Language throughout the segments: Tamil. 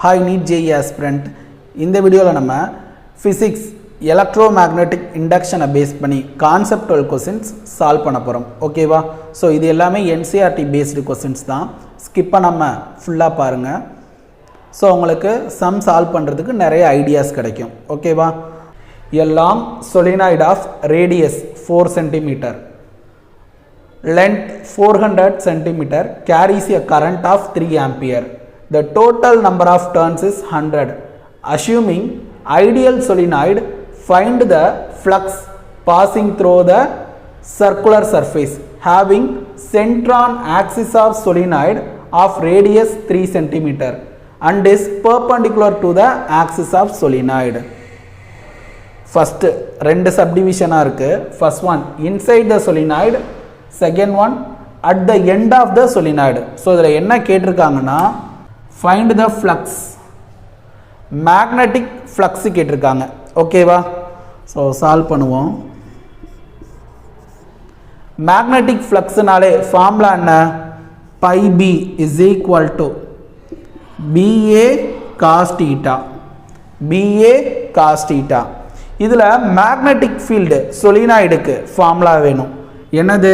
Hi NEET JEE aspirant. இந்த வீடியோவில் நம்ம physics electromagnetic induction பேஸ் பண்ணி conceptual questions சால்வ் பண்ண போகிறோம். ஓகேவா? ஸோ இது எல்லாமே NCERT பேஸ்டு கொஸ்டின்ஸ் தான். ஸ்கிப் பண்ணாமல் ஃபுல்லாக பாருங்கள். ஸோ உங்களுக்கு சம் சால்வ் பண்ணுறதுக்கு நிறைய ஐடியாஸ் கிடைக்கும். ஓகேவா? A long solenoid of radius 4 cm, length 400 cm carries a current of 3 ampere. The total number of turns is 100. Assuming ideal solenoid, find the flux passing through the circular surface having center on axis of solenoid of radius 3 cm and is perpendicular to the axis of solenoid. First ரெண்டு subdivision இருக்கு. First one inside the solenoid, second one at the end of the solenoid. So இதில் என்ன கேட்டிருக்காங்கன்னா find the flux, magnetic flux கேட்டிருக்காங்க. ஓகேவா? ஸோ சால்வ் பண்ணுவோம். மேக்னெட்டிக் ஃப்ளக்ஸ்னாலே ஃபார்முலா என்ன? Phi B is equal to BA cos theta, BA cos theta. இதில் மேக்னெட்டிக் ஃபீல்டு சொலினாய்டுக்கு ஃபார்முலா வேணும். என்னது?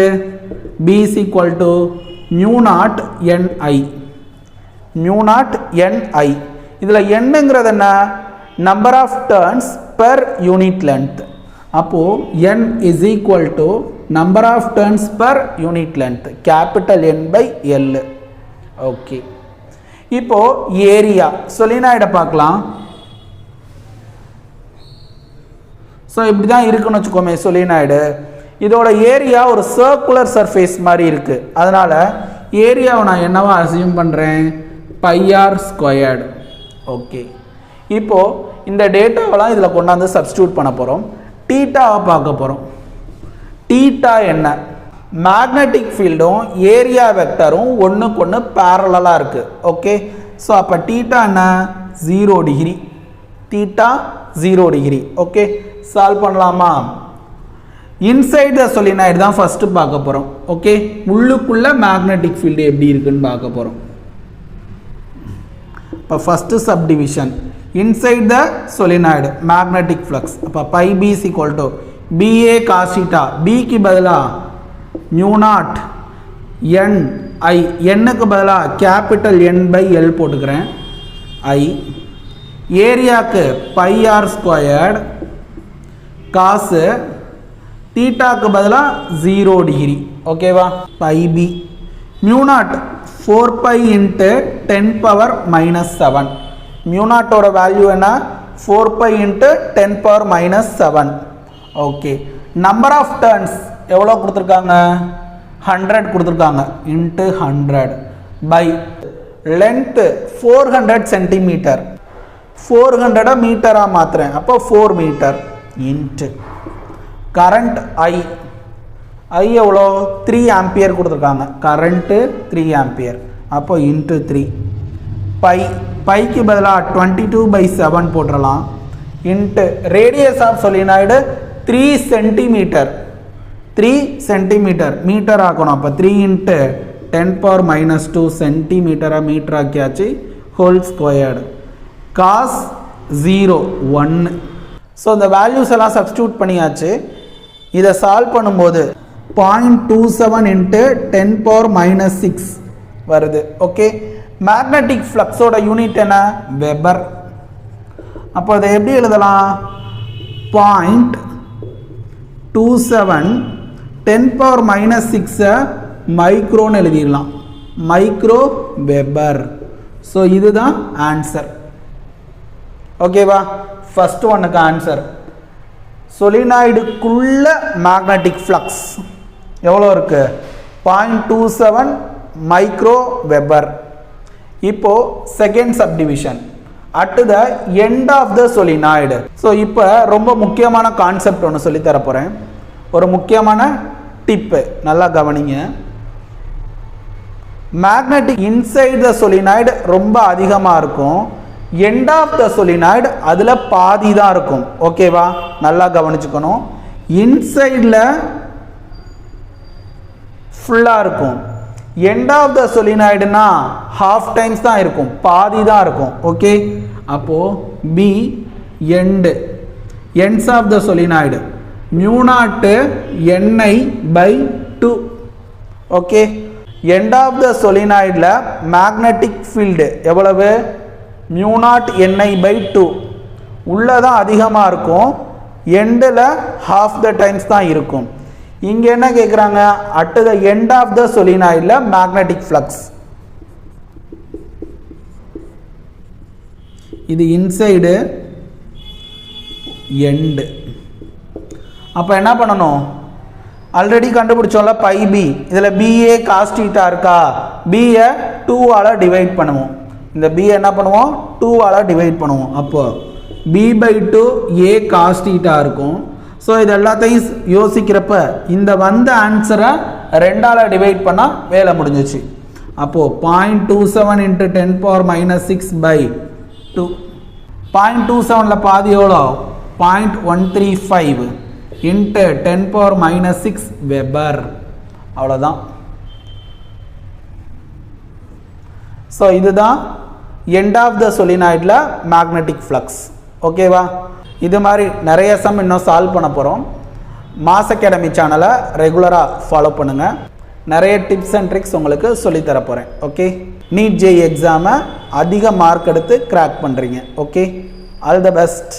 B is equal to mu naught n I, mu naught n I. இதில் என்னங்கிறது என்ன? Number of turns per unit length. அப்போது n is equal to number of turns per unit length, capital N by L. Okay, இப்போது ஏரியா சொலினாய்டை பார்க்கலாம். ஸோ இப்படி தான் இருக்குன்னு வச்சுக்கோமே சொலினாய்டு. இதோட ஏரியா ஒரு சர்க்குலர் சர்ஃபேஸ் மாதிரி இருக்குது. அதனால் ஏரியாவை நான் என்னவா அசியூம் பண்ணுறேன்? Pi r squared. ஓகே, இப்போது இந்த டேட்டாவெல்லாம் இதில் கொண்டாந்து சப்ஸ்டியூட் பண்ண போகிறோம். டீட்டாவை பார்க்க போகிறோம். டீட்டா என்ன? மேக்னெட்டிக் ஃபீல்டும் ஏரியா வெக்டரும் ஒன்றுக்கு ஒன்று பேரலாக இருக்குது. ஓகே, ஸோ அப்போ டீட்டா என்ன? 0 degree. Theta 0 degree. Okay, solve பண்ணலாமா? இன்சைட் த சொலினாய்டு தான் ஃபஸ்ட்டு பார்க்க போகிறோம். ஓகே, உள்ளுக்குள்ளே மேக்னெட்டிக் ஃபீல்டு எப்படி இருக்குன்னு பார்க்க போகிறோம். இப்போ first subdivision inside the solenoid magnetic flux. அப்போ phi B is equal to BA cos theta, பிக்கு பதிலாக மியூ நாட் என் ஐ, என்னுக்கு பதிலாக கேபிட்டல் N பை L போட்டுக்கிறேன். ஐ ஏரியாவுக்கு பைஆர் ஸ்கொயர்டு காசு தீட்டாக்கு பதிலாக 0 டிகிரி. ஓகேவா? Phi B mu naught 4 pi into 10 power minus 7. Mu நாட்டோட வேல்யூ என்ன? 4 pi into 10 power minus 7. Okay, number of turns எவ்வளோ கொடுத்துருக்காங்க? 100 கொடுத்துருக்காங்க. Into 100 by length 400 centimetre. 400 மீட்டராக மாற்றுறேன். அப்போ 4 metre into current I. I எவ்வளோ? 3 ஆம்பியர் கொடுத்துருக்காங்க. Current 3 ampere. அப்போ இன்ட்டு 3 பை, பைக்கு பதிலாக 22/7 போட்டுடலாம். Into radius of solenoid 3 centimetre. 3 centimetre metre ஆக்கணும். அப்போ 3 இன்ட்டு 10 பவர் மைனஸ் 2 சென்டிமீட்டராக மீட்டர் ஆக்கியாச்சு. Whole squared cos 0 1. ஸோ இந்த வேல்யூஸ் எல்லாம் சப்ஸ்டியூட் பண்ணியாச்சு. இதை சால்வ் பண்ணும்போது 0.27 இன்ட்டு 10 பவர் மைனஸ் 6 வருது. ஓகே, மேக்னெட்டிக் ஃப்ளக்ஸோட யூனிட் என்ன? வெபர். அப்போ அதை எப்படி எழுதலாம்? 0.27 10 பவர் மைனஸ் 6 மைக்ரோன்னு எழுதிடலாம். Micro weber. ஸோ இதுதான் ஆன்சர். ஓகேவா? ஃபர்ஸ்ட் ஒன்னுக்கு ஆன்சர். சொலினாய்டுக்குள்ள மேக்னெட்டிக் ஃப்ளக்ஸ் எவ்வளோ இருக்கு? 0.27 மைக்ரோ வெபர். இப்போ second subdivision at the end of the solenoid. So இப்போ ரொம்ப முக்கியமான கான்செப்ட் ஒன்று சொல்லித்தர போகிறேன். ஒரு முக்கியமான டிப்பு, நல்லா கவனிங்க. மேக்னெட்டிக் இன்சைட் த சொலினாய்டு ரொம்ப அதிகமாக இருக்கும். எண்ட் ஆஃப் த சொலினாய்டு அதில் பாதி தான் இருக்கும். ஓகேவா? நல்லா கவனிச்சுக்கணும். இன்சைடில் ஃபுல்லாக இருக்கும், எண்ட் ஆஃப் த சொலினாய்டுனா ஹாஃப் டைம்ஸ் தான் இருக்கும், பாதி தான் இருக்கும். ஓகே, அப்போது B end, ends of the solenoid mu naught NI pi 2. Okay, end of the சொலினாய்டில் மேக்னெட்டிக் ஃபீல்டு எவ்வளவு? Mu naught NI pi 2. உள்ளே தான் அதிகமாக இருக்கும், எண்டில் ஹாஃப் த டைம்ஸ் தான் இருக்கும். இங்கே என்ன கேட்குறாங்க? At the end of the சொலினாய்டில் மேக்னெட்டிக் ஃப்ளக்ஸ். இது இன்சைடு எண்டு. அப்போ என்ன பண்ணணும்? ஆல்ரெடி கண்டுபிடிச்சோம்ல பை பி, இதில் பிஏ காஸ் தீட்டா இருக்கா, பியை 2ஆல் டிவைட் பண்ணுவோம். இந்த பியை என்ன பண்ணுவோம்? 2ஆல் டிவைட் பண்ணுவோம். அப்போ B by 2 A cos theta இருக்கும். ஸோ இது எல்லாத்தையும் யோசிக்கிறப்ப இந்த வந்த ஆன்சரை 2ஆல் டிவைட் பண்ணால் வேலை முடிஞ்சிச்சு. அப்போது 0.27 இன்ட்டு 10⁻⁻6 பை 2. 0.27 பாதி எவ்வளோ? 0.135 இன்ட்டு 10⁻⁻6 வெபர். அவ்வளோதான். ஸோ இதுதான் எண்ட் ஆஃப் த சொலினாய்டில் மேக்னெட்டிக் ஃப்ளக்ஸ். ஓகேவா? இது மாதிரி நிறைய சம் இன்னும் சால்வ் பண்ண போகிறோம். மாஸ் அகாடமி சேனலை ரெகுலராக ஃபாலோ பண்ணுங்கள். நிறைய டிப்ஸ் அண்ட் ட்ரிக்ஸ் உங்களுக்கு சொல்லித்தர போகிறேன். ஓகே, நீட் ஜேஇ எக்ஸாமை அதிக மார்க் எடுத்து கிராக் பண்ணுறீங்க. Okay, all the best.